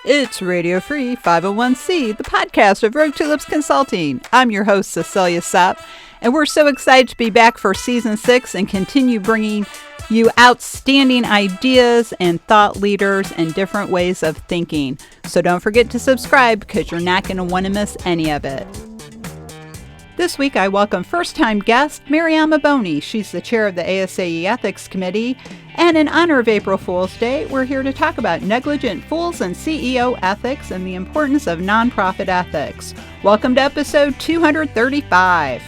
It's Radio Free 501c, the podcast of Rogue Tulips Consulting. I'm your host, Cecilia Sapp, and we're so excited to be back for Season 6 and continue bringing you outstanding ideas and thought leaders and different ways of thinking. So don't forget to subscribe because you're not going to want to miss any of it. This week, I welcome first-time guest Mariama Boney. She's the chair of the ASAE Ethics Committee. And in honor of April Fool's Day, we're here to talk about negligent fools and CEO ethics and the importance of nonprofit ethics. Welcome to episode 235.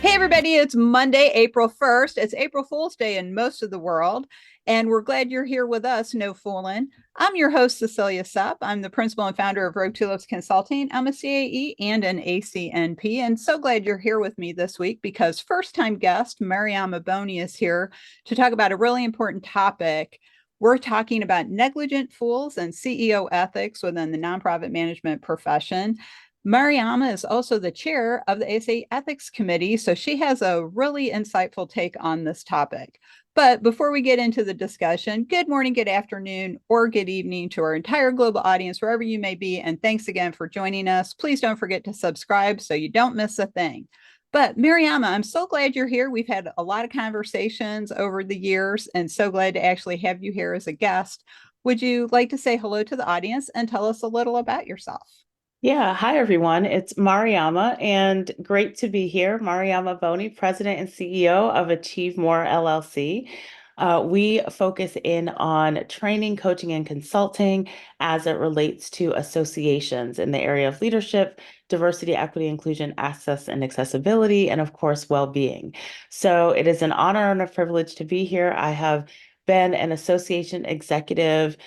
Hey, everybody, it's Monday, April 1st. It's April Fool's Day in most of the world, and we're glad you're here with us, no fooling. I'm your host, Cecilia Sapp. I'm the principal and founder of Rogue Tulips Consulting. I'm a CAE and an ACNP, and so glad you're here with me this week because first-time guest Mariama Boney is here to talk about a really important topic. We're talking about negligent fools and CEO ethics within the nonprofit management profession. Mariama is also the chair of the ASAE Ethics Committee, so she has a really insightful take on this topic. But before we get into the discussion, good morning, good afternoon, or good evening to our entire global audience, wherever you may be, and thanks again for joining us. Please don't forget to subscribe so you don't miss a thing. But Mariama, I'm so glad you're here. We've had a lot of conversations over the years, and so glad to actually have you here as a guest. Would you like to say hello to the audience and tell us a little about yourself? Yeah, hi everyone. It's Mariama and great to be here. Mariama Boney, President and CEO of Achieve More LLC. We focus in on training, coaching, and consulting as it relates to associations in the area of leadership, diversity, equity, inclusion, access, and accessibility, and of course, well-being. So it is an honor and a privilege to be here. I have been an association executive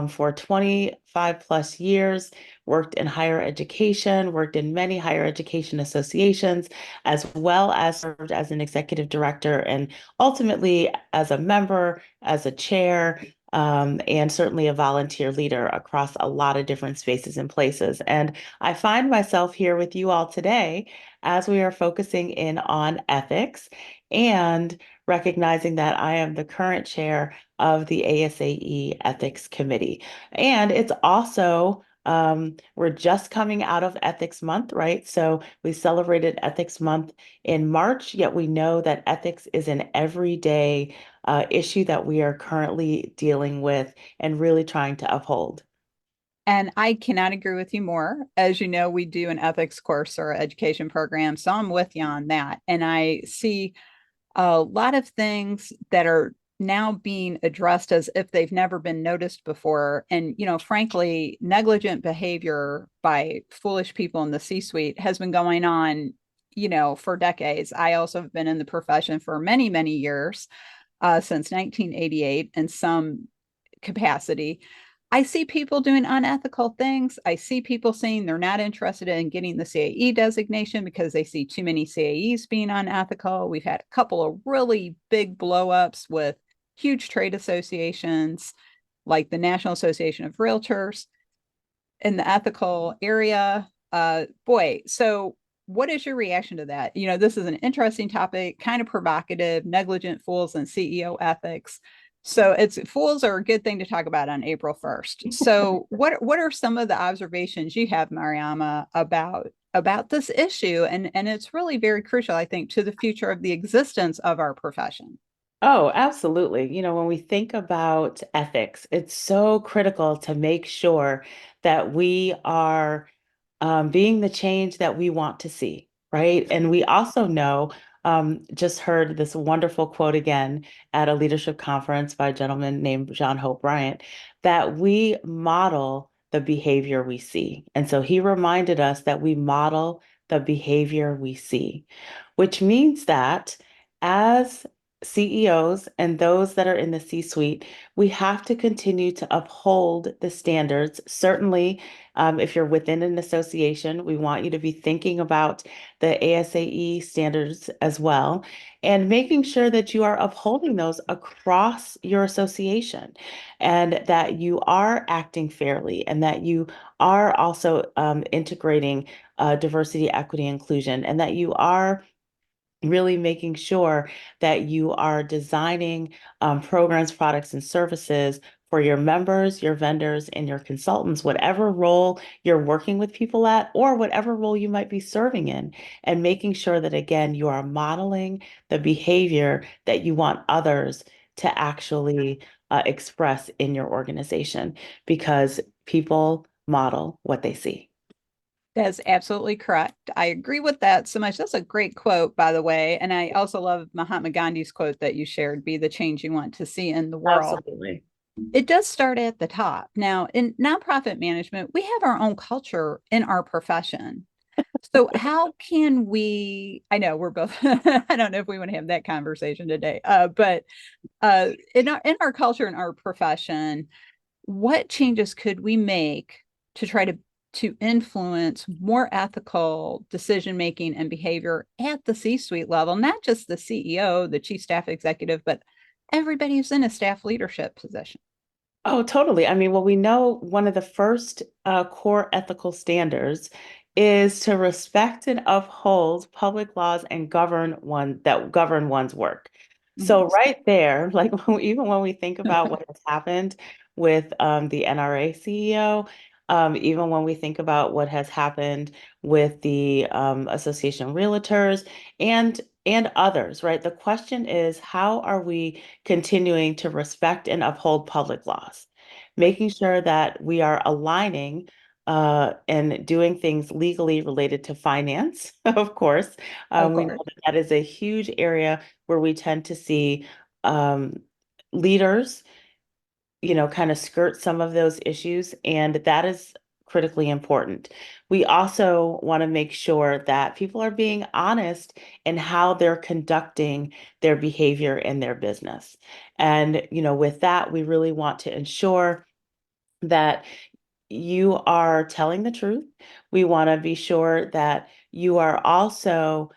for 25 plus years, worked in higher education, worked in many higher education associations, as well as served as an executive director and ultimately as a member, as a chair, and certainly a volunteer leader across a lot of different spaces and places. And I find myself here with you all today as we are focusing in on ethics and recognizing that I am the current chair of the ASAE Ethics Committee. And it's also we're just coming out of Ethics Month, right? So we celebrated Ethics Month in March, yet we know that ethics is an everyday issue that we are currently dealing with and really trying to uphold. And I cannot agree with you more. As you know, we do an ethics course or education program. So I'm with you on that. And I see a lot of things that are now being addressed as if they've never been noticed before. And, frankly, negligent behavior by foolish people in the C-suite has been going on, for decades. I also have been in the profession for many, many years, since 1988 in some capacity. I see people doing unethical things. I see people saying they're not interested in getting the CAE designation because they see too many CAEs being unethical. We've had a couple of really big blowups with huge trade associations like the National Association of Realtors in the ethical area. So what is your reaction to that? This is an interesting topic, kind of provocative, negligent fools and CEO ethics. So it's fools are a good thing to talk about on April 1st. So what are some of the observations you have, Mariama, about this issue? And it's really very crucial, I think, to the future of the existence of our profession. Oh, absolutely. When we think about ethics, it's so critical to make sure that we are being the change that we want to see, right? And we also know, just heard this wonderful quote again at a leadership conference by a gentleman named John Hope Bryant, that we model the behavior we see. And so he reminded us that we model the behavior we see, which means that as CEOs and those that are in the C-suite, we have to continue to uphold the standards. Certainly, if you're within an association, we want you to be thinking about the ASAE standards as well and making sure that you are upholding those across your association and that you are acting fairly and that you are also integrating diversity, equity, inclusion, and that you are really making sure that you are designing programs, products, and services for your members, your vendors, and your consultants, whatever role you're working with people at, or whatever role you might be serving in, and making sure that, again, you are modeling the behavior that you want others to actually express in your organization, because people model what they see. That's absolutely correct. I agree with that so much. That's a great quote, by the way. And I also love Mahatma Gandhi's quote that you shared, be the change you want to see in the world. Absolutely. It does start at the top. Now, in nonprofit management, we have our own culture in our profession. So how can we, I know we're both, I don't know if we want to have that conversation today, but in our culture, in our profession, what changes could we make to try to influence more ethical decision making and behavior at the C-suite level, not just the CEO, the chief staff executive, but everybody who's in a staff leadership position? Oh, totally. I mean, well, we know one of the first core ethical standards is to respect and uphold public laws and govern one's work. So Mhm. right there, like even when we think about what has happened with the NRA CEO, even when we think about what has happened with the Association of Realtors and others, right? The question is, how are we continuing to respect and uphold public laws, making sure that we are aligning and doing things legally related to finance, of course. Of We know course. that that is a huge area where we tend to see um, leaders, kind of skirt some of those issues, and that is critically important. We also want to make sure that people are being honest in how they're conducting their behavior in their business. And, with that, we really want to ensure that you are telling the truth. We want to be sure that you are also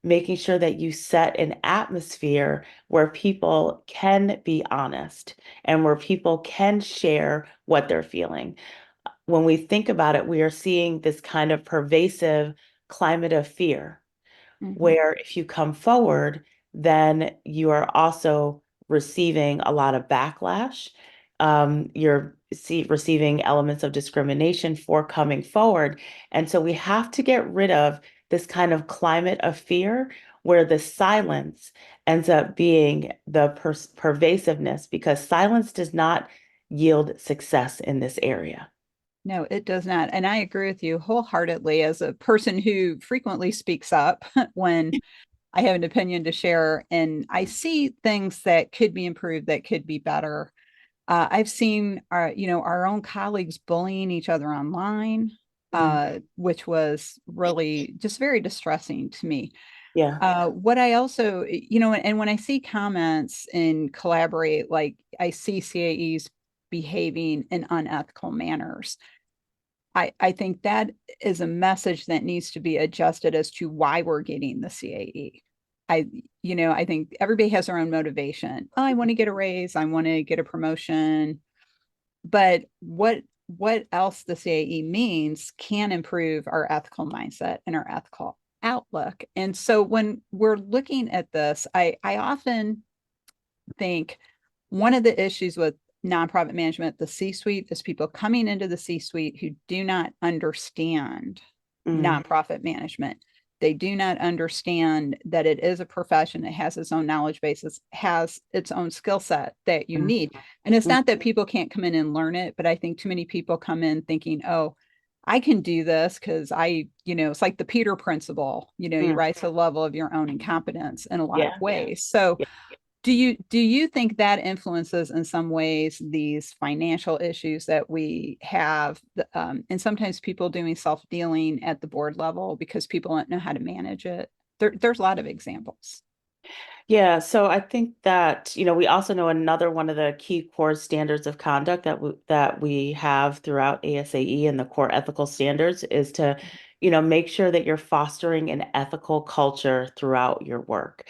making sure that you set an atmosphere where people can be honest and where people can share what they're feeling. When we think about it, we are seeing this kind of pervasive climate of fear Mhm. where if you come forward, then you are also receiving a lot of backlash. You're receiving elements of discrimination for coming forward. And so we have to get rid of this kind of climate of fear where the silence ends up being the pervasiveness, because silence does not yield success in this area. No, it does not. And I agree with you wholeheartedly as a person who frequently speaks up when I have an opinion to share and I see things that could be improved, that could be better. I've seen our own colleagues bullying each other online, Mm, which was really just very distressing to me. yeah. What I also, and when I see comments and collaborate, like I see CAEs behaving in unethical manners, I think that is a message that needs to be adjusted as to why we're getting the CAE. I think everybody has their own motivation. Oh, I want to get a raise, I want to get a promotion, but what else the CAE means can improve our ethical mindset and our ethical outlook. And so when we're looking at this, I often think one of the issues with nonprofit management, the C-suite, is people coming into the C-suite who do not understand Mm, nonprofit management. They do not understand that it is a profession. It has its own knowledge basis, has its own skill set that you mm, need. And it's mm, not that people can't come in and learn it, but I think too many people come in thinking, oh, I can do this because it's like the Peter principle, you mm. rise to the level of your own incompetence in a lot of Yeah. ways. So Yeah. do you think that influences in some ways these financial issues that we have, and sometimes people doing self-dealing at the board level because people don't know how to manage it? There's a lot of examples. Yeah, so I think that, we also know another one of the key core standards of conduct that we have throughout ASAE and the core ethical standards is to, make sure that you're fostering an ethical culture throughout your work.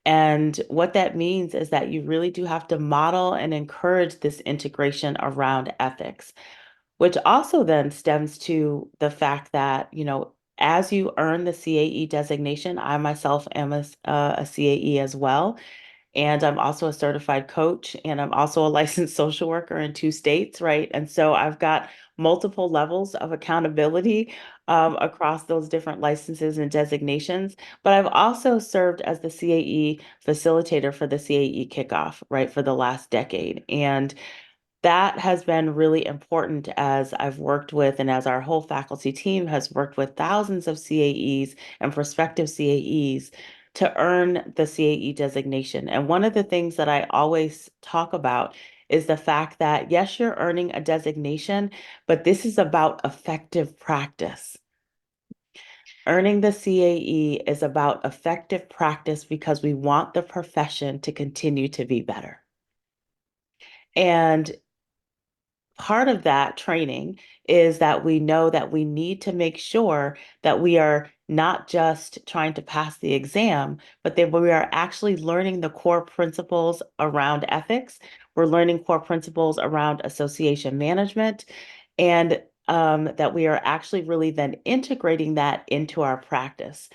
And what that means is that you really do have to model and encourage this integration around ethics, which also then stems to the fact that, as you earn the CAE designation, I myself am a CAE as well. and I'm also a certified coach, and I'm also a licensed social worker in 2 states, right? And so I've got multiple levels of accountability across those different licenses and designations. But I've also served as the CAE facilitator for the CAE kickoff, right, for the last decade. And that has been really important as I've worked with, and as our whole faculty team has worked with thousands of CAEs and prospective CAEs to earn the CAE designation. And one of the things that I always talk about is the fact that, yes, you're earning a designation, but this is about effective practice. Earning the CAE is about effective practice because we want the profession to continue to be better. And part of that training is that we know that we need to make sure that we are not just trying to pass the exam, but that we are actually learning the core principles around ethics. We're learning core principles around association management, and that we are actually really then integrating that into our practice.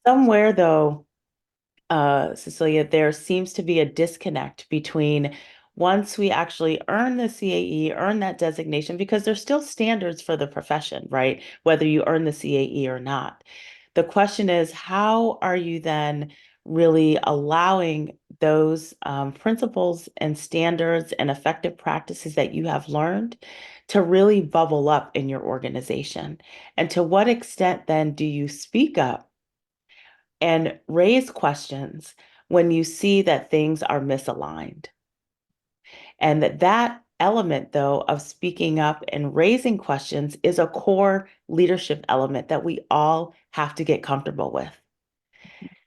Somewhere, though, Cecilia, there seems to be a disconnect between once we actually earn the CAE, earn that designation, because there's still standards for the profession, right? Whether you earn the CAE or not. The question is, how are you then really allowing those principles and standards and effective practices that you have learned to really bubble up in your organization? And to what extent then do you speak up and raise questions when you see that things are misaligned? And that element, though, of speaking up and raising questions is a core leadership element that we all have to get comfortable with.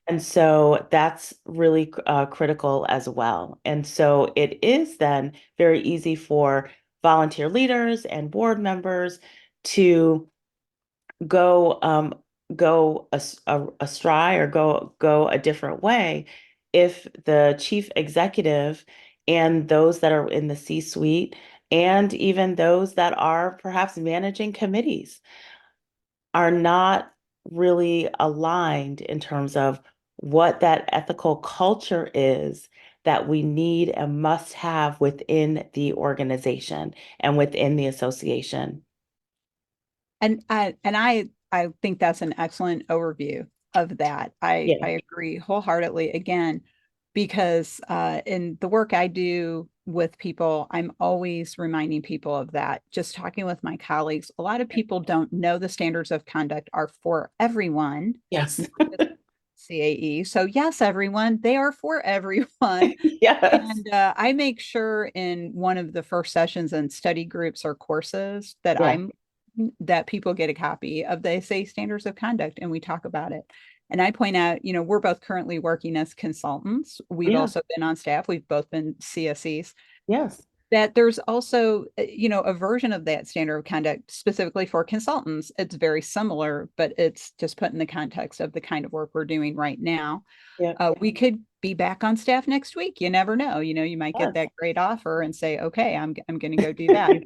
And so that's really critical as well. And so it is then very easy for volunteer leaders and board members to go astray or go a different way if the chief executive and those that are in the C-suite and even those that are perhaps managing committees are not really aligned in terms of what that ethical culture is that we need and must have within the organization and within the association. And I think that's an excellent overview of that. I Yeah. agree wholeheartedly again, because in the work I do with people, I'm always reminding people of that. Just talking with my colleagues, a lot of people don't know the standards of conduct are for everyone, Yes. not just CAE. So yes, everyone, they are for everyone. Yes. And I make sure in one of the first sessions in study groups or courses that Yeah. people get a copy of the ASAE standards of conduct and we talk about it. And I point out, we're both currently working as consultants. We've Yeah. also been on staff. We've both been CSEs. Yes. That there's also, a version of that standard of conduct specifically for consultants. It's very similar, but it's just put in the context of the kind of work we're doing right now. Yeah. We could be back on staff next week. You never know. You might get Yes. that great offer and say, okay, I'm going to go do that.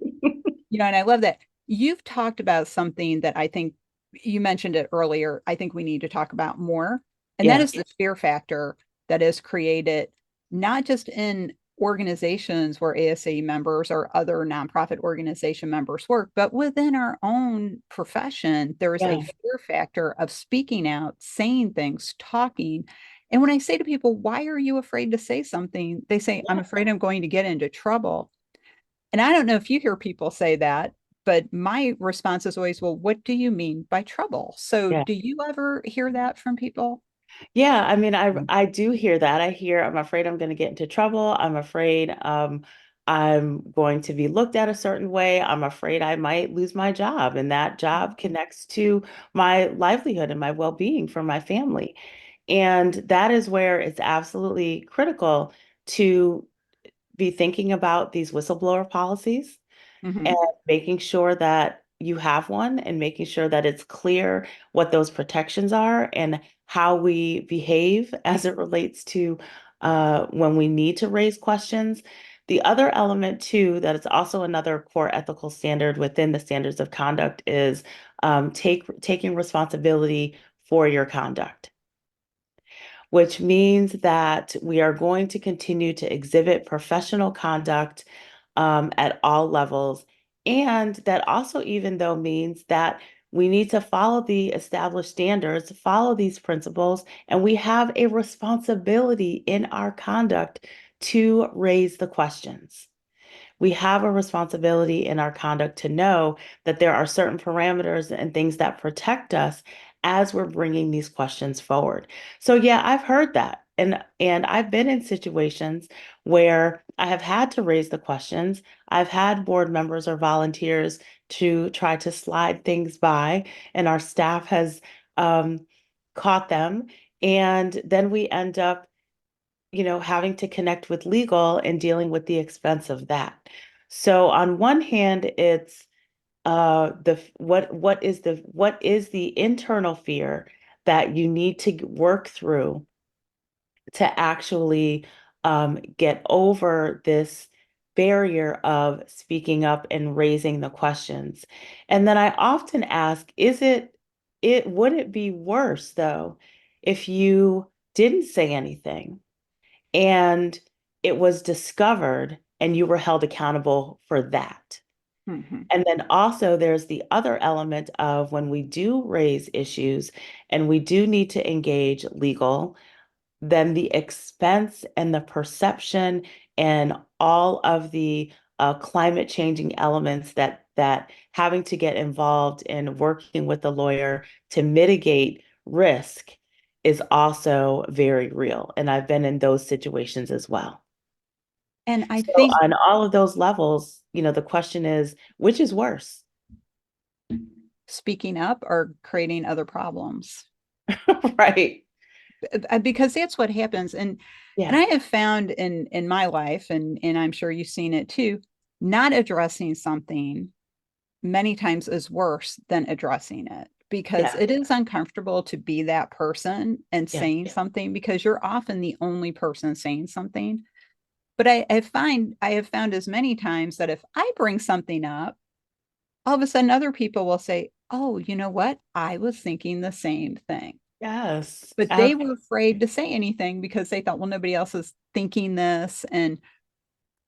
And I love that. You've talked about something that I think you mentioned it earlier. I think we need to talk about more. And that Yeah. is the fear factor that is created not just in organizations where ASAE members or other nonprofit organization members work, but within our own profession, there is a Yeah. fear factor of speaking out, saying things, talking. And when I say to people, why are you afraid to say something? They say, I'm Yeah. afraid I'm going to get into trouble. And I don't know if you hear people say that, but my response is always, well, what do you mean by trouble? So Yeah. do you ever hear that from people? Yeah. I mean, I do hear that. I hear I'm afraid I'm going to get into trouble. I'm afraid I'm going to be looked at a certain way. I'm afraid I might lose my job, and that job connects to my livelihood and my well-being for my family. And that is where it's absolutely critical to be thinking about these whistleblower policies and Mm-hmm. making sure that you have one and making sure that it's clear what those protections are and how we behave as it relates to when we need to raise questions. The other element, too, that is also another core ethical standard within the standards of conduct is taking responsibility for your conduct. which means that we are going to continue to exhibit professional conduct at all levels. And that also, even though, means that we need to follow the established standards, follow these principles, and we have a responsibility in our conduct to raise the questions. We have a responsibility in our conduct to know that there are certain parameters and things that protect us as we're bringing these questions forward. So yeah, I've heard that. And I've been in situations where I have had to raise the questions. I've had board members or volunteers to try to slide things by, and our staff has caught them. And then we end up having to connect with legal and dealing with the expense of that. So on one hand, it's the what is the internal fear that you need to work through to actually get over this barrier of speaking up and raising the questions. And then I often ask, would it be worse though if you didn't say anything and it was discovered and you were held accountable for that? Mhm. And then also there's the other element of when we do raise issues and we do need to engage legal, then the expense and the perception and all of the climate changing elements that having to get involved in working with the lawyer to mitigate risk is also very real. And I've been in those situations as well. And I So think on all of those levels, the question is, which is worse? speaking up or creating other problems, Right. because that's what happens. And Yeah. I have found in my life, and I'm sure you've seen it too, not addressing something many times is worse than addressing it, because Yeah. it is uncomfortable to be that person and Yeah. saying something, because you're often the only person saying something. But I have found as many times that if I bring something up, all of a sudden other people will say, "Oh, you know what? I was thinking the same thing." Yes. But they were afraid to say anything because they thought, well, nobody else is thinking this. And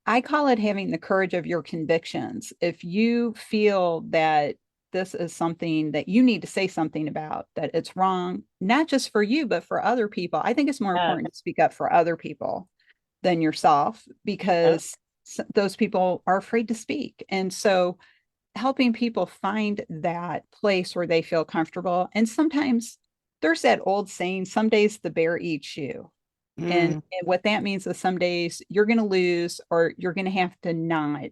I call it having the courage of your convictions. If you feel that this is something that you need to say something about, that it's wrong, not just for you, but for other people, I think it's more Yeah. important to speak up for other people than yourself, Yep. because those people are afraid to speak. And so helping people find that place where they feel comfortable. And sometimes there's that old saying, some days the bear eats you. And, Mm, and what that means is some days you're going to lose, or you're going to have to not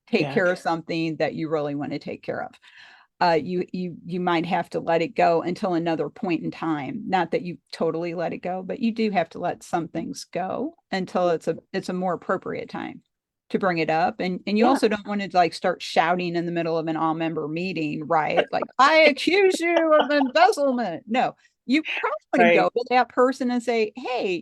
take yeah. care of something that you really want to take care of. You might have to let it go until another point in time. Not that you totally let it go, but you do have to let some things go until it's a more appropriate time to bring it up. And you Yeah. also don't want to like start shouting in the middle of an all member meeting, right? Like, I accuse you of embezzlement. No, you probably want to go Right. to that person and say, hey,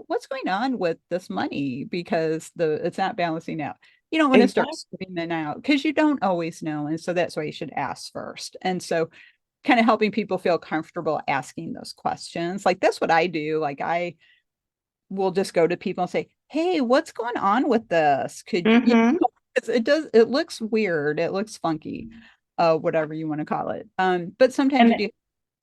what's going on with this money, because it's not balancing out. You don't want to start Exactly. screaming out, because you don't always know. And so that's why you should ask first. And so kind of helping people feel comfortable asking those questions. Like, that's what I do. Like, I will just go to people and say, hey, what's going on with this? Hmm. It looks weird. It looks funky, whatever you want to call it. But sometimes And you do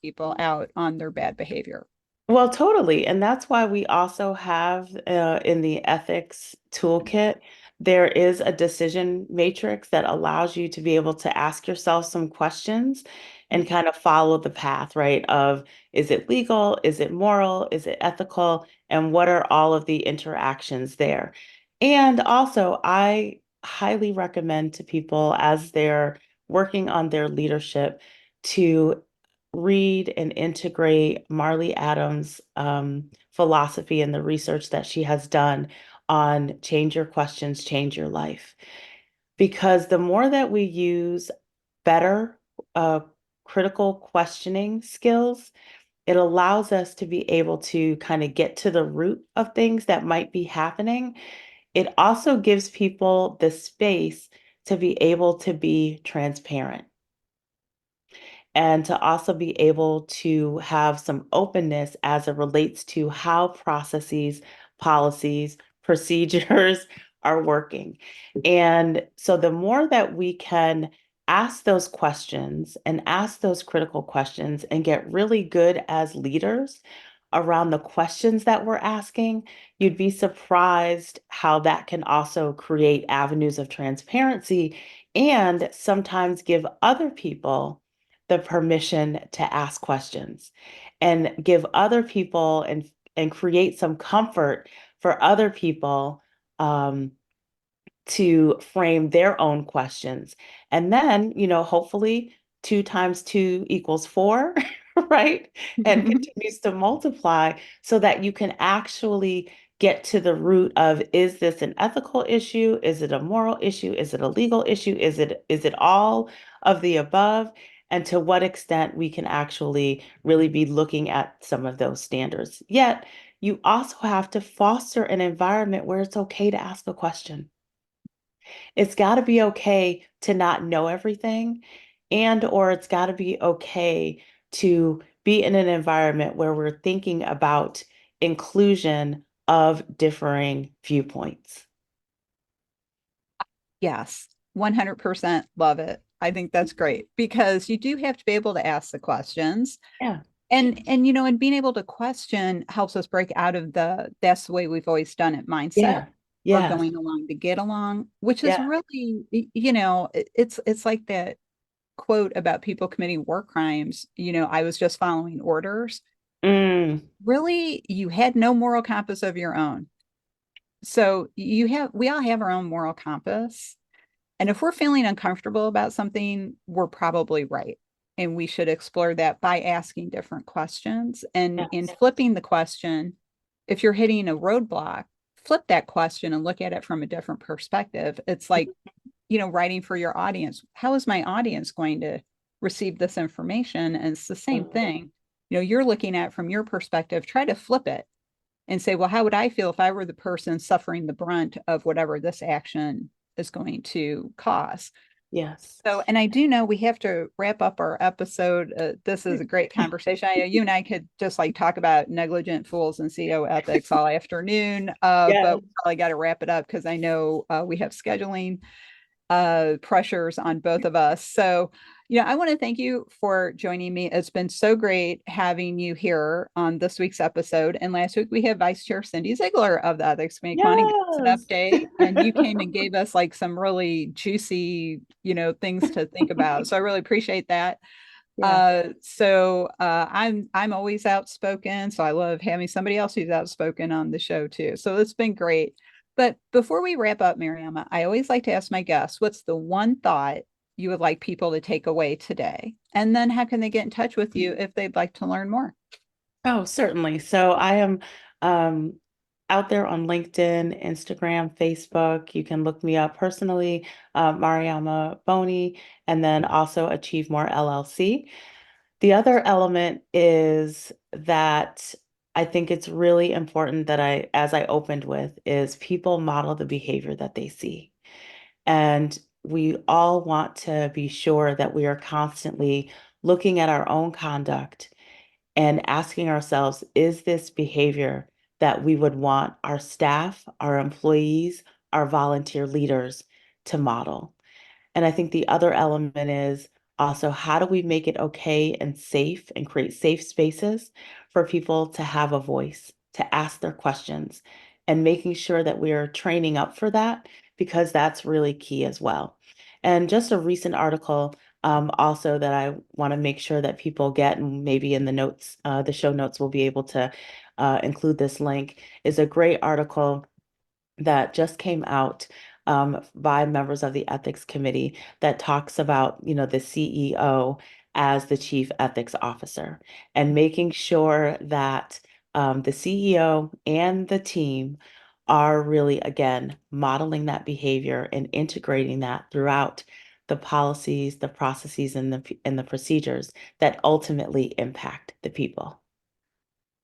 people out on their bad behavior. well, totally. And that's why we also have in the ethics toolkit, there is a decision matrix that allows you to be able to ask yourself some questions and kind of follow the path, right? Of, is it legal? Is it moral? Is it ethical? And what are all of the interactions there? And also, I highly recommend to people as they're working on their leadership to read and integrate Marley Adams' philosophy and the research that she has done on change your questions, change your life. Because the more that we use better uh, critical questioning skills, it allows us to be able to kind of get to the root of things that might be happening. It also gives people the space to be able to be transparent. and to also be able to have some openness as it relates to how processes, policies, procedures are working. And so the more that we can ask those questions and ask those critical questions and get really good as leaders around the questions that we're asking, you'd be surprised how that can also create avenues of transparency and sometimes give other people the permission to ask questions and give other people and create some comfort for other people to frame their own questions. And then, hopefully 2 times 2 equals 4, right? And continues to multiply so that you can actually get to the root of, is this an ethical issue? Is it a moral issue? Is it a legal issue? Is it all of the above? And to what extent we can actually really be looking at some of those standards. Yet, you also have to foster an environment where it's okay to ask a question. It's got to be okay to not know everything, and or it's got to be okay to be in an environment where we're thinking about inclusion of differing viewpoints. Yes, 100% love it. I think that's great because you do have to be able to ask the questions. Yeah. And being able to question helps us break out of the that's the way we've always done it mindset Yeah. or Yes. going along to get along, which is Yeah. really, it's like that quote about people committing war crimes. I was just following orders. Mm. Really, you had no moral compass of your own. So we all have our own moral compass. And if we're feeling uncomfortable about something, we're probably right. And we should explore that by asking different questions and in Yes. flipping the question. If you're hitting a roadblock, flip that question and look at it from a different perspective. It's like, writing for your audience. How is my audience going to receive this information? And it's the same thing. You're looking at from your perspective, try to flip it and say, well, how would I feel if I were the person suffering the brunt of whatever this action is going to cause? Yes. So, and I do know we have to wrap up our episode. This is a great conversation. I know you and I could just like talk about negligent fools and CEO ethics all afternoon, but Yes. we probably got to wrap it up because I know we have scheduling pressures on both of us. So, I want to thank you for joining me. It's been so great having you here on this week's episode. And last week we had Vice Chair Cindy Ziegler of the Ethics Committee. Come on and give us an Yes. update. And you came and gave us like some really juicy, things to think about. So I really appreciate that. Yeah. I'm always outspoken, so I love having somebody else who's outspoken on the show too. So it's been great. But before we wrap up, Mariama, I always like to ask my guests, what's the one thought you would like people to take away today? And then how can they get in touch with you if they'd like to learn more? Oh, certainly. So I am um, out there on LinkedIn, Instagram, Facebook. You can look me up personally, Mariama Boney, and then also Achieve More LLC. The other element is that I think it's really important that as I opened with, is people model the behavior that they see. And we all want to be sure that we are constantly looking at our own conduct and asking ourselves, is this behavior that we would want our staff, our employees, our volunteer leaders to model? And I think the other element is also, how do we make it okay and safe and create safe spaces for people to have a voice, to ask their questions, and making sure that we are training up for that, because that's really key as well. And just a recent article also that I want to make sure that people get, and maybe in the notes, the show notes, will be able to include this link, is a great article that just came out by members of the ethics committee that talks about, the CEO as the chief ethics officer and making sure that the CEO and the team are really, again, modeling that behavior and integrating that throughout the policies, the processes, and the procedures that ultimately impact the people.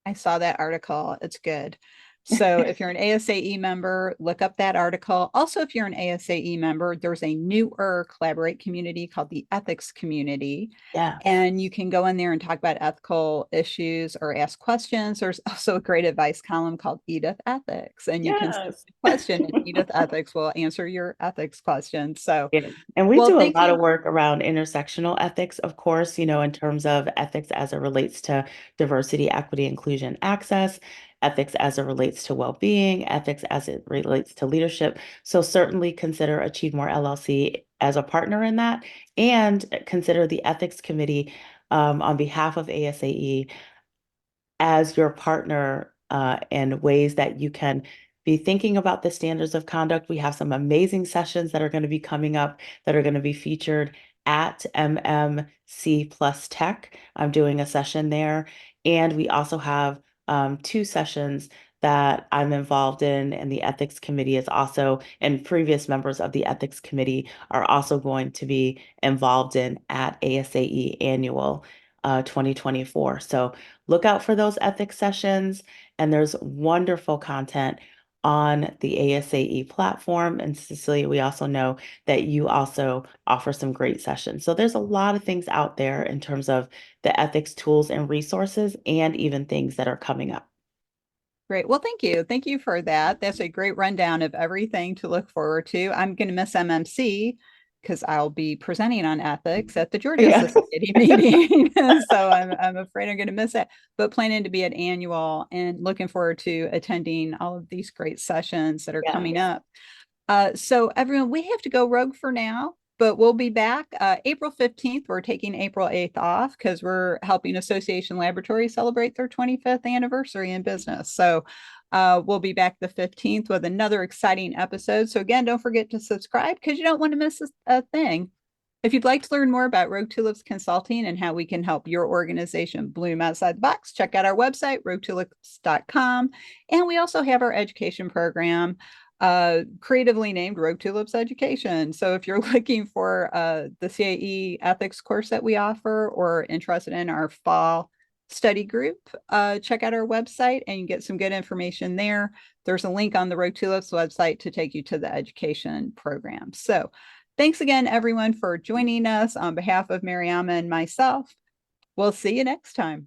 I saw that article. It's good. So if you're an ASAE member, look up that article. Also, if you're an ASAE member, there's a newer Collaborate community called the Ethics Committee. Yes. And you can go in there and talk about ethical issues or ask questions. There's also a great advice column called Edith Ethics, and you can send Yes. a question, and Edith Ethics will answer your ethics questions. So, Yeah. And we well, do a thank lot you. of work around intersectional ethics, of course, in terms of ethics as it relates to diversity, equity, inclusion, access, ethics as it relates to well-being, ethics as it relates to leadership. So certainly consider Achieve More LLC as a partner in that, and consider the Ethics Committee on behalf of ASAE as your partner in ways that you can be thinking about the standards of conduct. We have some amazing sessions that are going to be coming up that are going to be featured at MMC Plus Tech. I'm doing a session there. And we also have two sessions that I'm involved in, and the ethics committee is also, and previous members of the ethics committee are also going to be involved in at ASAE Annual 2024. So look out for those ethics sessions, and there's wonderful content on the ASAE platform. And Cecilia, we also know that you also offer some great sessions. So there's a lot of things out there in terms of the ethics tools and resources, and even things that are coming up. Great. Well, thank you. Thank you for that. That's a great rundown of everything to look forward to. I'm going to miss MMC because I'll be presenting on ethics at the Georgia Yeah. Society meeting. So I'm afraid I'm going to miss it, but planning to be at annual and looking forward to attending all of these great sessions that are coming Yes. up. So everyone, we have to go rogue for now, but we'll be back April 15th. We're taking April 8th off because we're helping Association Laboratory celebrate their 25th anniversary in business. So we'll be back the 15th with another exciting episode. So again, don't forget to subscribe because you don't want to miss a thing. If you'd like to learn more about Rogue Tulips Consulting and how we can help your organization bloom outside the box, check out our website, roguetulips.com. And we also have our education program creatively named Rogue Tulips Education. So if you're looking for the CAE ethics course that we offer or interested in our fall study group, check out our website and you get some good information there. There's a link on the Rogue Tulips website to take you to the education program. So thanks again, everyone, for joining us on behalf of Mariama and myself. We'll see you next time.